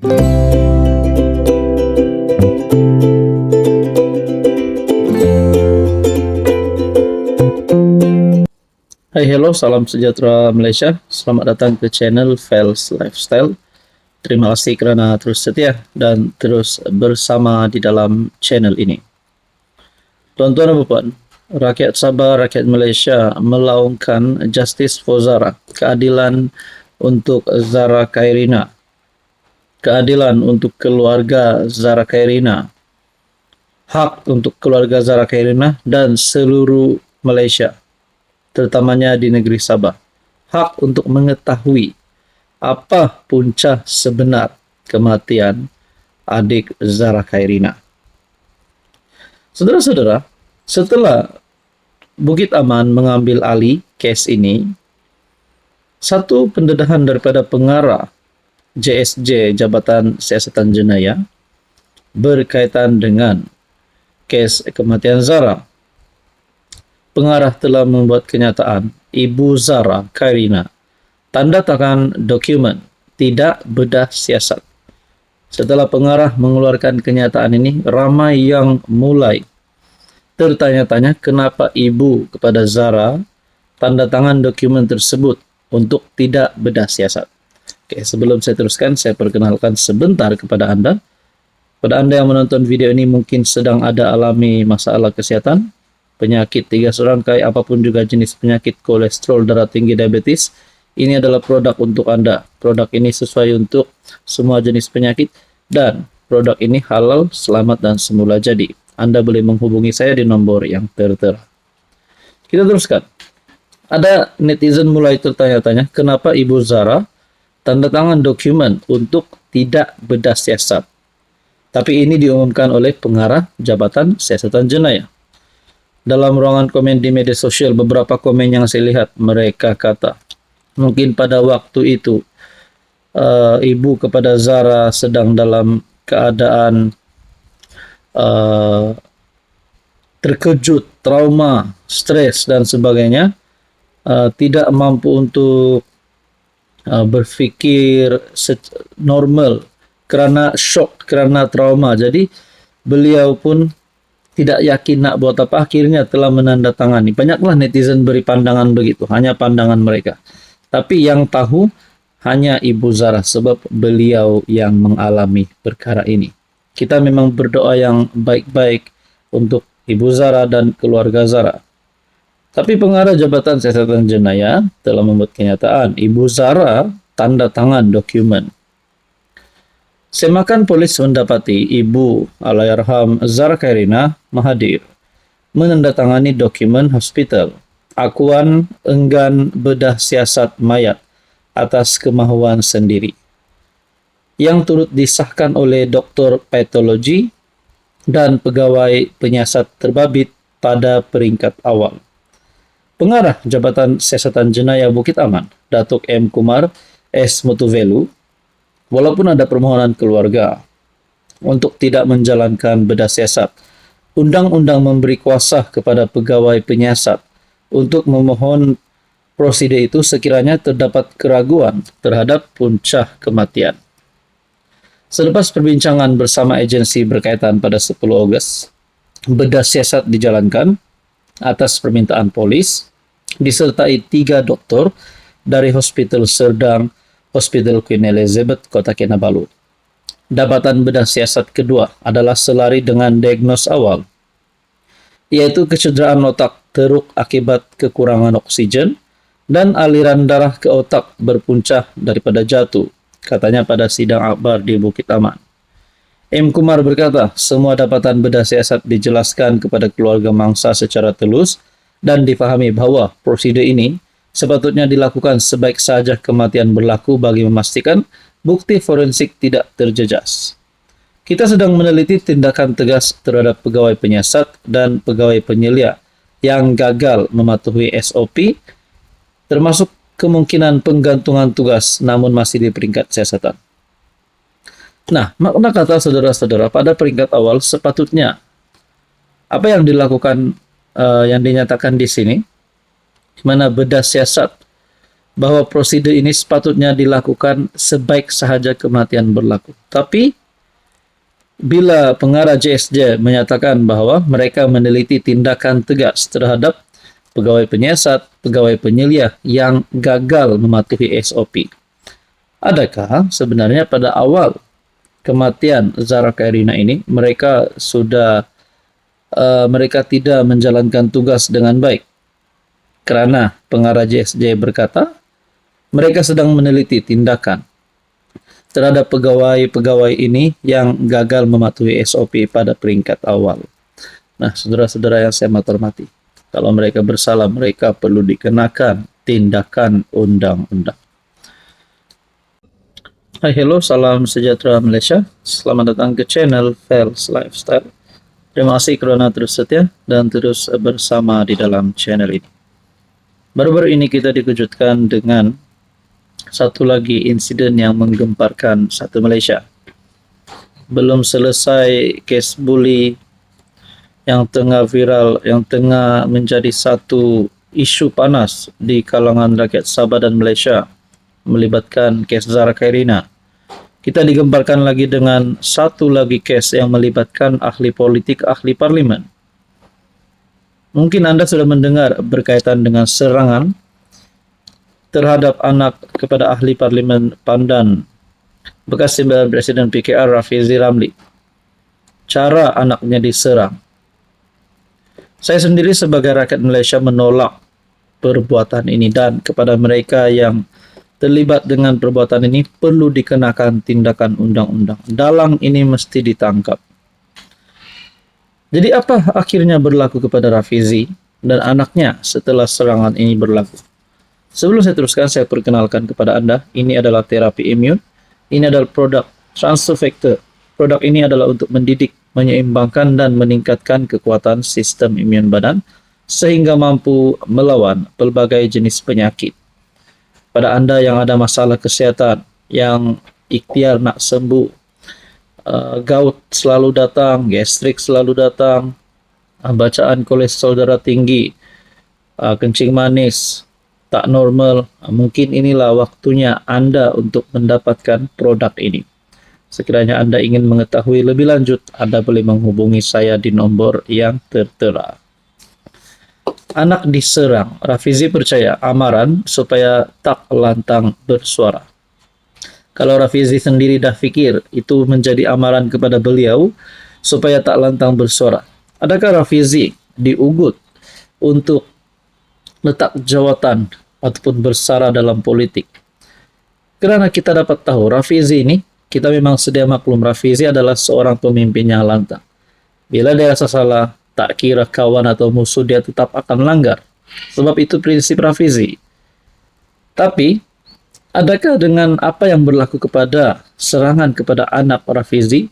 Hai, hello, salam sejahtera Malaysia. Selamat datang ke channel Fels Lifestyle. Terima kasih kerana terus setia dan terus bersama di dalam channel ini. Tuan-tuan dan puan, rakyat Sabah, rakyat Malaysia melaungkan Justice for Zara, keadilan untuk Zara Khairina, keadilan untuk keluarga Zara Khairina, hak untuk keluarga Zara Khairina dan seluruh Malaysia, terutamanya di negeri Sabah, hak untuk mengetahui apa punca sebenar kematian adik Zara Khairina. Saudara-saudara, setelah Bukit Aman mengambil alih kes ini, satu pendedahan daripada pengarah JSJ, Jabatan Siasatan Jenayah, berkaitan dengan kes kematian Zara. Pengarah telah membuat kenyataan Ibu Zara Khairina tanda tangan dokumen tidak bedah siasat. Setelah pengarah mengeluarkan kenyataan ini, ramai yang mulai tertanya-tanya kenapa ibu kepada Zara tanda tangan dokumen tersebut untuk tidak bedah siasat. Oke, sebelum saya teruskan, saya perkenalkan sebentar kepada Anda. Pada Anda yang menonton video ini mungkin sedang ada alami masalah kesihatan, penyakit tiga serangkai, apapun juga jenis penyakit, kolesterol, darah tinggi, diabetes, ini adalah produk untuk Anda. Produk ini sesuai untuk semua jenis penyakit dan produk ini halal, selamat dan semula jadi. Anda boleh menghubungi saya di nomor yang tertera. Kita teruskan. Ada netizen mulai tertanya-tanya kenapa Ibu Zara tanda tangan dokumen untuk tidak bedah siasat. Tapi ini diumumkan oleh pengarah Jabatan Siasatan Jenayah. Dalam ruangan komen di media sosial, beberapa komen yang saya lihat, mereka kata, mungkin pada waktu itu ibu kepada Zara sedang dalam keadaan terkejut, trauma, stres dan sebagainya, tidak mampu untuk berfikir normal kerana shock, kerana trauma. Jadi beliau pun tidak yakin nak buat apa, akhirnya telah menandatangani. Banyaklah netizen beri pandangan begitu, hanya pandangan mereka. Tapi yang tahu hanya Ibu Zara, sebab beliau yang mengalami perkara ini. Kita memang berdoa yang baik-baik untuk Ibu Zara dan keluarga Zara. Tapi pengarah Jabatan Siasatan Jenayah telah membuat kenyataan Ibu Zara tanda tangan dokumen. Semakan polis mendapati Ibu Allahyarham Zara Khairina Mahathir menandatangani dokumen hospital, akuan enggan bedah siasat mayat atas kemahuan sendiri, yang turut disahkan oleh doktor patologi dan pegawai penyiasat terbabit pada peringkat awal. Pengarah Jabatan Siasatan Jenayah Bukit Aman, Datuk M. Kumar S. Mutuvelu, walaupun ada permohonan keluarga untuk tidak menjalankan bedah siasat, undang-undang memberi kuasa kepada pegawai penyiasat untuk memohon prosedur itu sekiranya terdapat keraguan terhadap punca kematian. Selepas perbincangan bersama agensi berkaitan pada 10 Ogos, bedah siasat dijalankan atas permintaan polis, disertai 3 doktor dari Hospital Serdang, Hospital Queen Elizabeth, Kota Kinabalu. Dapatan bedah siasat kedua adalah selari dengan diagnos awal, iaitu kecederaan otak teruk akibat kekurangan oksigen dan aliran darah ke otak berpunca daripada jatuh, katanya pada sidang akbar di Bukit Aman. M. Kumar berkata, semua dapatan bedah siasat dijelaskan kepada keluarga mangsa secara telus dan difahami bahawa prosedur ini sepatutnya dilakukan sebaik sahaja kematian berlaku bagi memastikan bukti forensik tidak terjejas. Kita sedang meneliti tindakan tegas terhadap pegawai penyiasat dan pegawai penyelia yang gagal mematuhi SOP, termasuk kemungkinan penggantungan tugas namun masih di peringkat siasatan. Nah, makna kata saudara-saudara, pada peringkat awal sepatutnya apa yang dilakukan, yang dinyatakan di sini, di mana bedah siasat bahwa prosedur ini sepatutnya dilakukan sebaik sahaja kematian berlaku. Tapi bila pengarah JSJ menyatakan bahwa mereka meneliti tindakan tegas terhadap pegawai penyiasat, pegawai penyelia yang gagal mematuhi SOP. Adakah sebenarnya pada awal kematian Zara Kairina ini mereka tidak menjalankan tugas dengan baik? Kerana pengarah JSJ berkata, mereka sedang meneliti tindakan terhadap pegawai-pegawai ini yang gagal mematuhi SOP pada peringkat awal. Nah, saudara-saudara yang saya hormati, kalau mereka bersalah, mereka perlu dikenakan tindakan undang-undang. Hai, hello, salam sejahtera Malaysia. Selamat datang ke channel Fels Lifestyle. Terima kasih kerana terus setia dan terus bersama di dalam channel ini. Baru-baru ini kita dikejutkan dengan satu lagi insiden yang menggemparkan satu Malaysia. Belum selesai kes buli yang tengah viral, yang tengah menjadi satu isu panas di kalangan rakyat Sabah dan Malaysia, melibatkan kes Zara Kairina. Kita digemparkan lagi dengan satu lagi kes yang melibatkan ahli politik, ahli parlimen. Mungkin Anda sudah mendengar berkaitan dengan serangan terhadap anak kepada ahli parlimen Pandan, bekas timbalan Presiden PKR Rafizi Ramli. Cara anaknya diserang. Saya sendiri sebagai rakyat Malaysia menolak perbuatan ini, dan kepada mereka yang terlibat dengan perbuatan ini perlu dikenakan tindakan undang-undang. Dalang ini mesti ditangkap. Jadi apa akhirnya berlaku kepada Rafizi dan anaknya setelah serangan ini berlaku? Sebelum saya teruskan, saya perkenalkan kepada Anda, ini adalah terapi imun. Ini adalah produk transfer factor. Produk ini adalah untuk mendidik, menyeimbangkan dan meningkatkan kekuatan sistem imun badan sehingga mampu melawan pelbagai jenis penyakit. Pada Anda yang ada masalah kesihatan, yang ikhtiar nak sembuh, gout selalu datang, gastrik selalu datang, bacaan kolesterol darah tinggi, kencing manis tak normal, mungkin inilah waktunya Anda untuk mendapatkan produk ini. Sekiranya Anda ingin mengetahui lebih lanjut, Anda boleh menghubungi saya di nombor yang tertera. Anak diserang, Rafizi percaya amaran supaya tak lantang bersuara. Kalau Rafizi sendiri dah fikir itu menjadi amaran kepada beliau supaya tak lantang bersuara, adakah Rafizi diugut untuk letak jawatan ataupun bersara dalam politik? Kerana kita dapat tahu Rafizi ini, kita memang sedia maklum Rafizi adalah seorang pemimpin yang lantang. Bila dia rasa salah, tak kira kawan atau musuh, dia tetap akan langgar. Sebab itu prinsip Rafizi. Tapi adakah dengan apa yang berlaku kepada serangan kepada anak Rafizi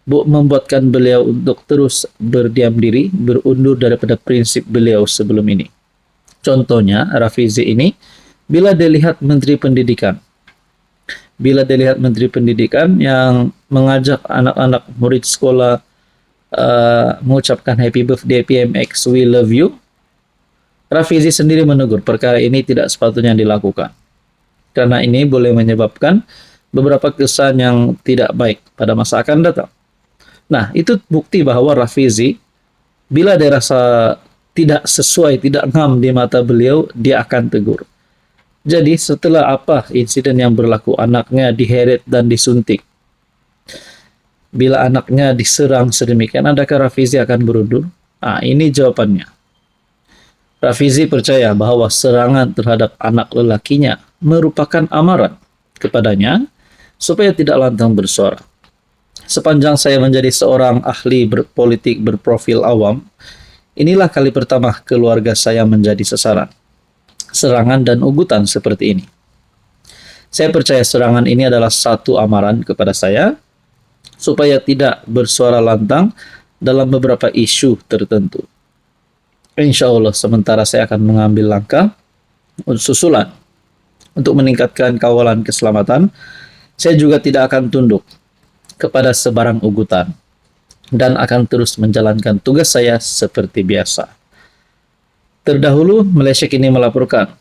membuatkan beliau untuk terus berdiam diri, berundur daripada prinsip beliau sebelum ini? Contohnya, Rafizi ini, bila dilihat Menteri Pendidikan yang mengajak anak-anak murid sekolah mengucapkan happy birthday PMX, we love you, Rafizi sendiri menegur perkara ini tidak sepatutnya dilakukan. Karena ini boleh menyebabkan beberapa kesan yang tidak baik pada masa akan datang. Nah, itu bukti bahawa Rafizi, bila dia rasa tidak sesuai, tidak ngam di mata beliau, dia akan tegur. Jadi setelah apa insiden yang berlaku, anaknya diheret dan disuntik. Bila anaknya diserang sedemikian, adakah Rafizi akan berundur? Ini jawabannya. Rafizi percaya bahawa serangan terhadap anak lelakinya merupakan amaran kepadanya supaya tidak lantang bersuara. Sepanjang saya menjadi seorang ahli berpolitik berprofil awam, inilah kali pertama keluarga saya menjadi sasaran serangan dan ugutan seperti ini. Saya percaya serangan ini adalah satu amaran kepada saya supaya tidak bersuara lantang dalam beberapa isu tertentu. Insya Allah sementara saya akan mengambil langkah susulan untuk meningkatkan kawalan keselamatan. Saya juga tidak akan tunduk kepada sebarang ugutan dan akan terus menjalankan tugas saya seperti biasa. Terdahulu, Malaysia kini melaporkan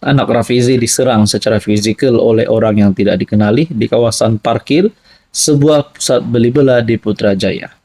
Anak Rafizi diserang secara fizikal oleh orang yang tidak dikenali di kawasan parkir sebuah pusat beli bela di Putrajaya.